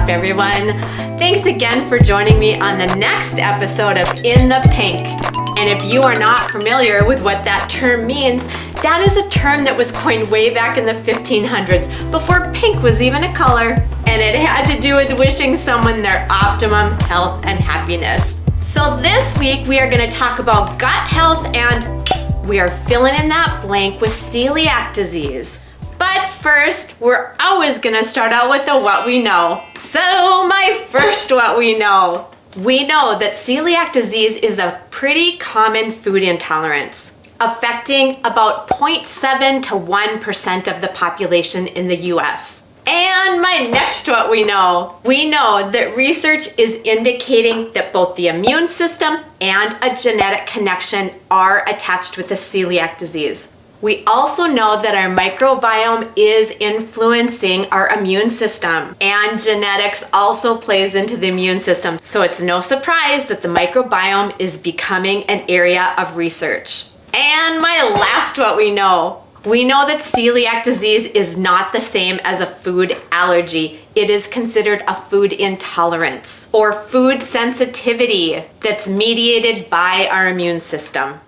up, everyone? Thanks again for joining me on the next episode of In the Pink. And if you are not familiar with what that term means, that is a term that was coined way back in the 1500s, before pink was even a color, and it had to do with wishing someone their optimum health and happiness. So this week we are going to talk about gut health, and we are filling in that blank with celiac disease. But first, we're always going to start out with a what we know. So my first what we know. We know that celiac disease is a pretty common food intolerance, affecting about 0.7 to 1% of the population in the US. And my next what we know that research is indicating that both the immune system and a genetic connection are attached with the celiac disease. We also know that our microbiome is influencing our immune system, and genetics also plays into the immune system. So it's no surprise that the microbiome is becoming an area of research. And my last what we know that celiac disease is not the same as a food allergy. It is considered a food intolerance or food sensitivity that's mediated by our immune system.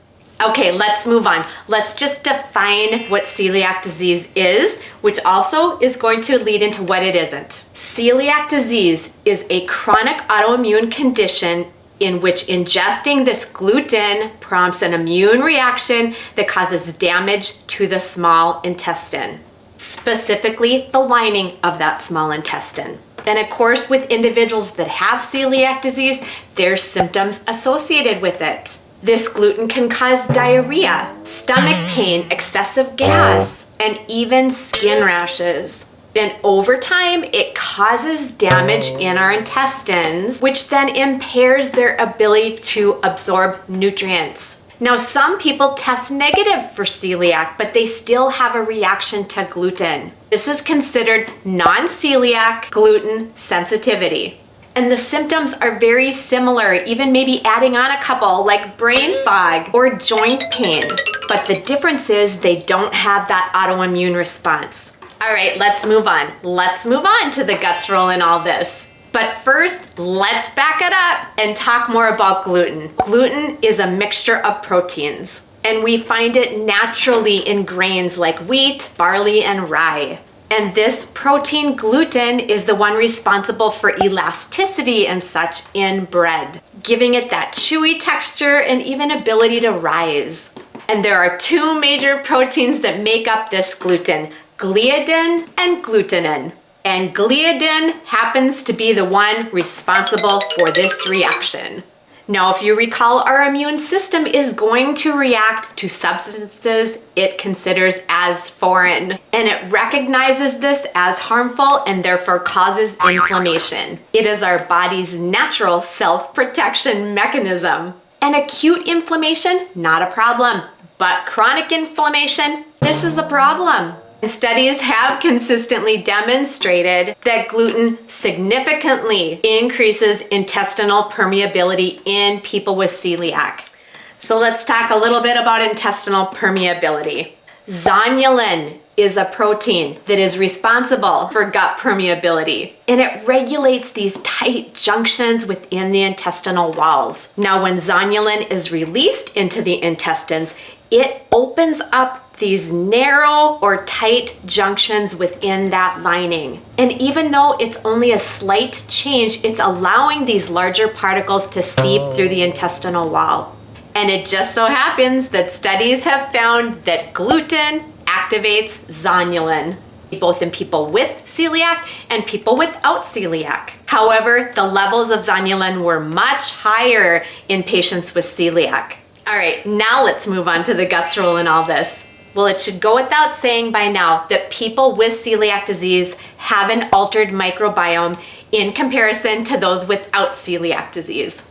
Okay, let's move on. Let's just define what celiac disease is, which also is going to lead into what it isn't. Celiac disease is a chronic autoimmune condition in which ingesting this gluten prompts an immune reaction that causes damage to the small intestine, specifically the lining of that small intestine. And of course, with individuals that have celiac disease, there's symptoms associated with it. This gluten can cause diarrhea, stomach pain, excessive gas, and even skin rashes. And over time, it causes damage in our intestines, which then impairs their ability to absorb nutrients. Now, some people test negative for celiac, but they still have a reaction to gluten. This is considered non-celiac gluten sensitivity. And the symptoms are very similar, even maybe adding on a couple like brain fog or joint pain. But the difference is they don't have that autoimmune response. All right, let's move on. Let's move on to the guts roll in all this. But first, let's back it up and talk more about gluten. Gluten is a mixture of proteins, and we find it naturally in grains like wheat, barley, and rye. And this protein gluten is the one responsible for elasticity and such in bread, giving it that chewy texture and even ability to rise. And there are two major proteins that make up this gluten: gliadin and glutenin. And gliadin happens to be the one responsible for this reaction. Now, if you recall, our immune system is going to react to substances it considers as foreign, and it recognizes this as harmful and therefore causes inflammation. It is our body's natural self-protection mechanism. And acute inflammation, not a problem, but chronic inflammation, this is a problem. Studies have consistently demonstrated that gluten significantly increases intestinal permeability in people with celiac. So let's talk a little bit about intestinal permeability. Zonulin is a protein that is responsible for gut permeability, and it regulates these tight junctions within the intestinal walls. Now, when zonulin is released into the intestines, it opens up these narrow or tight junctions within that lining. And even though it's only a slight change, it's allowing these larger particles to seep through the intestinal wall. And it just so happens that studies have found that gluten activates zonulin, both in people with celiac and people without celiac. However, the levels of zonulin were much higher in patients with celiac. All right, now let's move on to the guts roll in all this. Well, it should go without saying by now that people with celiac disease have an altered microbiome in comparison to those without celiac disease.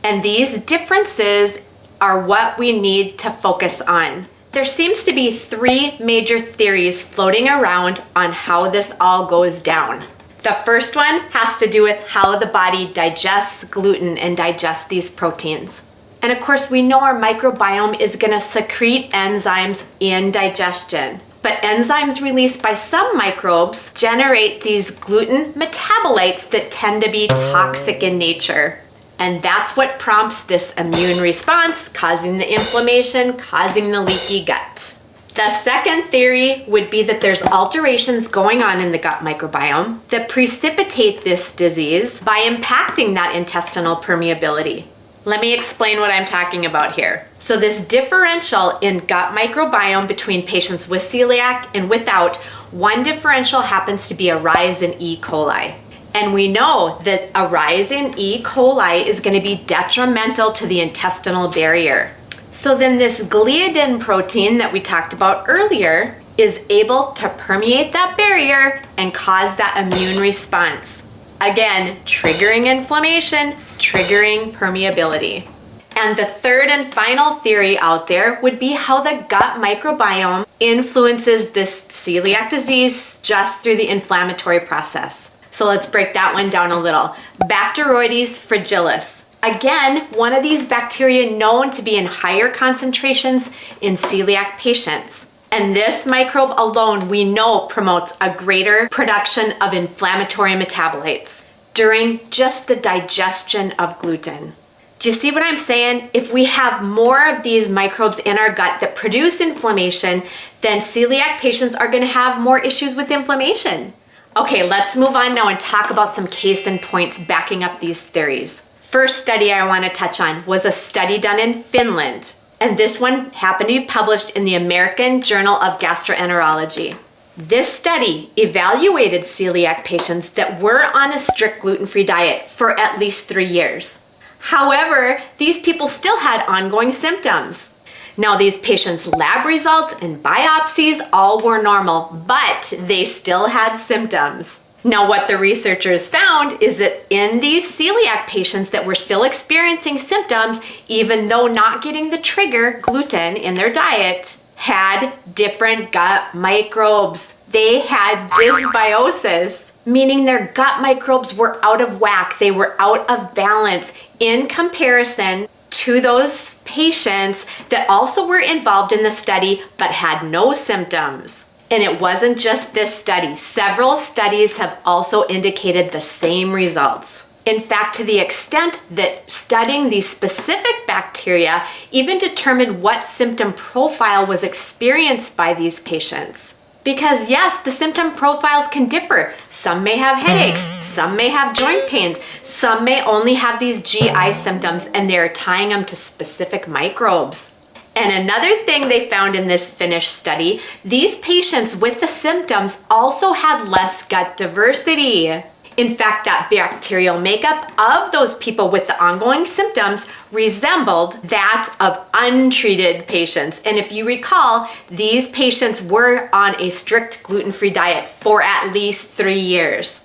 And these differences are what we need to focus on. There seems to be three major theories floating around on how this all goes down. The first one has to do with how the body digests gluten and digests these proteins. And of course, we know our microbiome is going to secrete enzymes in digestion. But enzymes released by some microbes generate these gluten metabolites that tend to be toxic in nature. And that's what prompts this immune response, causing the inflammation, causing the leaky gut. The second theory would be that there's alterations going on in the gut microbiome that precipitate this disease by impacting that intestinal permeability. Let me explain what I'm talking about here. So this differential in gut microbiome between patients with celiac and without, one differential happens to be a rise in E. coli. And we know that a rise in E. coli is going to be detrimental to the intestinal barrier. So then this gliadin protein that we talked about earlier is able to permeate that barrier and cause that immune response. Again, triggering inflammation, triggering permeability. And the third and final theory out there would be how the gut microbiome influences this celiac disease just through the inflammatory process. So let's break that one down a little. Bacteroides fragilis. Again, one of these bacteria known to be in higher concentrations in celiac patients. And this microbe alone, we know, promotes a greater production of inflammatory metabolites during just the digestion of gluten. Do you see what I'm saying? If we have more of these microbes in our gut that produce inflammation, then celiac patients are going to have more issues with inflammation. Okay, let's move on now and talk about some case in points backing up these theories. First study I want to touch on was a study done in Finland. And this one happened to be published in the American Journal of Gastroenterology. This study evaluated celiac patients that were on a strict gluten-free diet for at least 3 years. However, these people still had ongoing symptoms. Now, these patients' lab results and biopsies all were normal, but they still had symptoms. Now, what the researchers found is that in these celiac patients that were still experiencing symptoms, even though not getting the trigger, gluten, in their diet, had different gut microbes. They had dysbiosis, meaning their gut microbes were out of whack. They were out of balance in comparison to those patients that also were involved in the study but had no symptoms. And it wasn't just this study. Several studies have also indicated the same results. In fact, to the extent that studying these specific bacteria even determined what symptom profile was experienced by these patients. Because yes, the symptom profiles can differ. Some may have headaches, some may have joint pains, some may only have these GI symptoms and they're tying them to specific microbes. And another thing they found in this Finnish study, these patients with the symptoms also had less gut diversity. In fact, that bacterial makeup of those people with the ongoing symptoms resembled that of untreated patients. And if you recall, these patients were on a strict gluten-free diet for at least 3 years.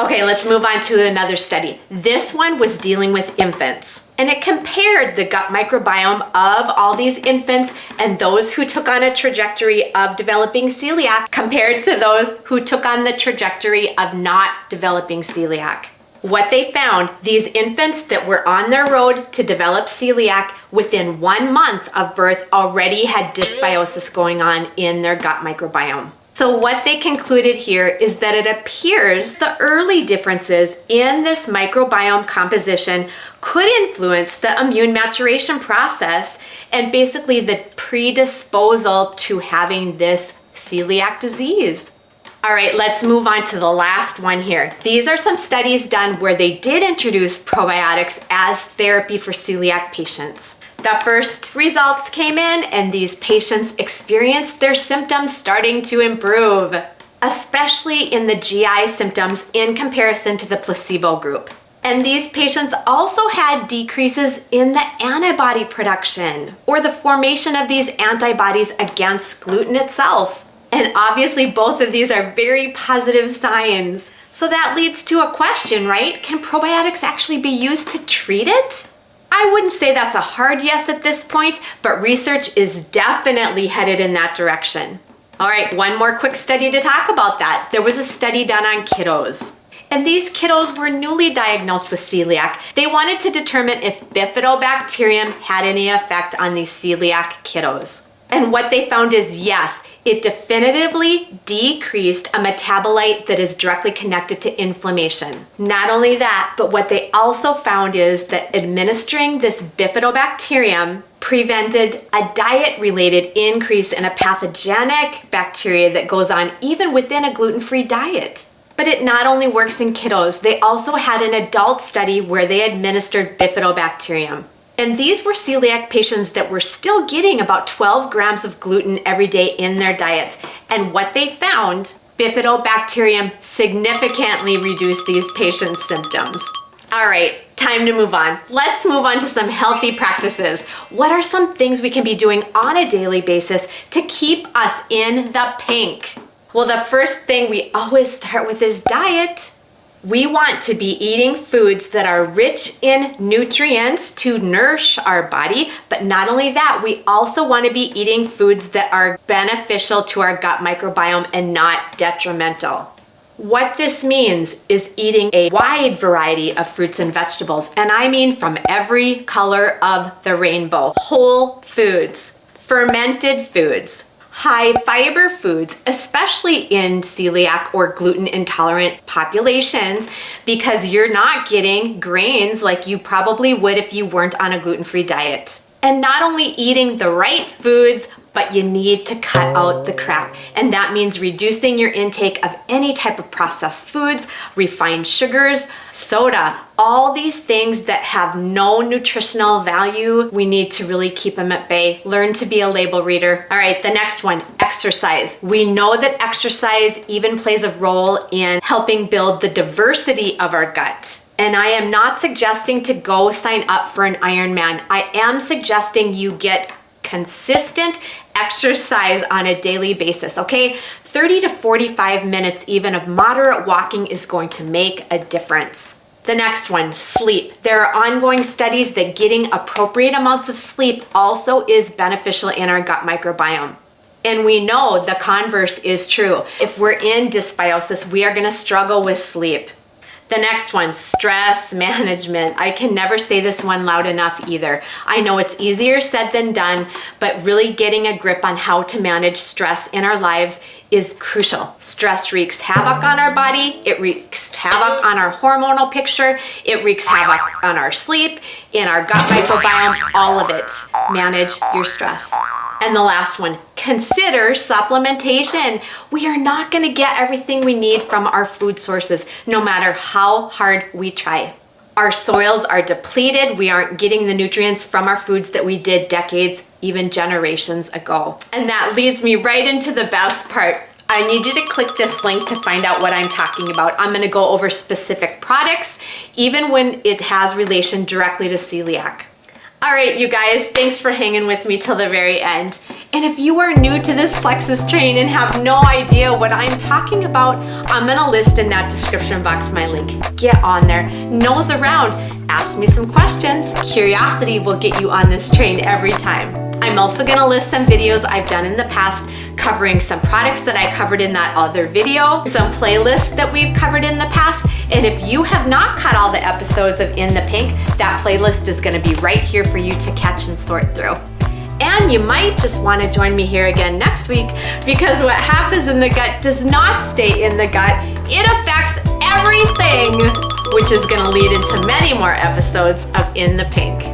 Okay, let's move on to another study. This one was dealing with infants. And it compared the gut microbiome of all these infants and those who took on a trajectory of developing celiac compared to those who took on the trajectory of not developing celiac. What they found, these infants that were on their road to develop celiac within 1 month of birth already had dysbiosis going on in their gut microbiome. So what they concluded here is that it appears the early differences in this microbiome composition could influence the immune maturation process and basically the predisposal to having this celiac disease. All right, let's move on to the last one here. These are some studies done where they did introduce probiotics as therapy for celiac patients. The first results came in and these patients experienced their symptoms starting to improve, especially in the GI symptoms in comparison to the placebo group. And these patients also had decreases in the antibody production or the formation of these antibodies against gluten itself. And obviously both of these are very positive signs. So that leads to a question, right? Can probiotics actually be used to treat it? I wouldn't say that's a hard yes at this point, but research is definitely headed in that direction. All right, one more quick study to talk about that. There was a study done on kiddos. And these kiddos were newly diagnosed with celiac. They wanted to determine if bifidobacterium had any effect on these celiac kiddos. And what they found is yes, It definitively decreased a metabolite that is directly connected to inflammation. Not only that, but what they also found is that administering this bifidobacterium prevented a diet-related increase in a pathogenic bacteria that goes on even within a gluten-free diet. But it not only works in kiddos, they also had an adult study where they administered bifidobacterium. And these were celiac patients that were still getting about 12 grams of gluten every day in their diets. And what they found, bifidobacterium significantly reduced these patients' symptoms. All right, time to move on. Let's move on to some healthy practices. What are some things we can be doing on a daily basis to keep us in the pink? Well, the first thing we always start with is diet. We want to be eating foods that are rich in nutrients to nourish our body, but not only that, we also want to be eating foods that are beneficial to our gut microbiome and not detrimental. What this means is eating a wide variety of fruits and vegetables, and I mean from every color of the rainbow. Whole foods, fermented foods, high fiber foods, especially in celiac or gluten intolerant populations, because you're not getting grains like you probably would if you weren't on a gluten-free diet. And not only eating the right foods, but you need to cut out the crap. And that means reducing your intake of any type of processed foods, refined sugars, soda, all these things that have no nutritional value. We need to really keep them at bay. Learn to be a label reader. All right, the next one, exercise. We know that exercise even plays a role in helping build the diversity of our gut. And I am not suggesting to go sign up for an Ironman. I am suggesting you get consistent exercise on a daily basis, okay? 30 to 45 minutes even of moderate walking is going to make a difference. The next one, sleep. There are ongoing studies that getting appropriate amounts of sleep also is beneficial in our gut microbiome. And we know the converse is true. If we're in dysbiosis, we are gonna struggle with sleep. The next one, stress management. I can never say this one loud enough either. I know it's easier said than done, but really getting a grip on how to manage stress in our lives is crucial. Stress wreaks havoc on our body. It wreaks havoc on our hormonal picture. It wreaks havoc on our sleep, in our gut microbiome, all of it. Manage your stress. And the last one, consider supplementation. We are not going to get everything we need from our food sources, no matter how hard we try. Our soils are depleted. We aren't getting the nutrients from our foods that we did decades, even generations ago. And that leads me right into the best part. I need you to click this link to find out what I'm talking about. I'm going to go over specific products, even when it has relation directly to celiac. All right, you guys, thanks for hanging with me till the very end. And if you are new to this Plexus train and have no idea what I'm talking about, I'm gonna list in that description box my link. Get on there, nose around, ask me some questions. Curiosity will get you on this train every time. I'm also gonna list some videos I've done in the past covering some products that I covered in that other video, some playlists that we've covered in the past, and if you have not caught all the episodes of In the Pink, that playlist is gonna be right here for you to catch and sort through. And you might just wanna join me here again next week, because what happens in the gut does not stay in the gut, it affects everything, which is gonna lead into many more episodes of In the Pink.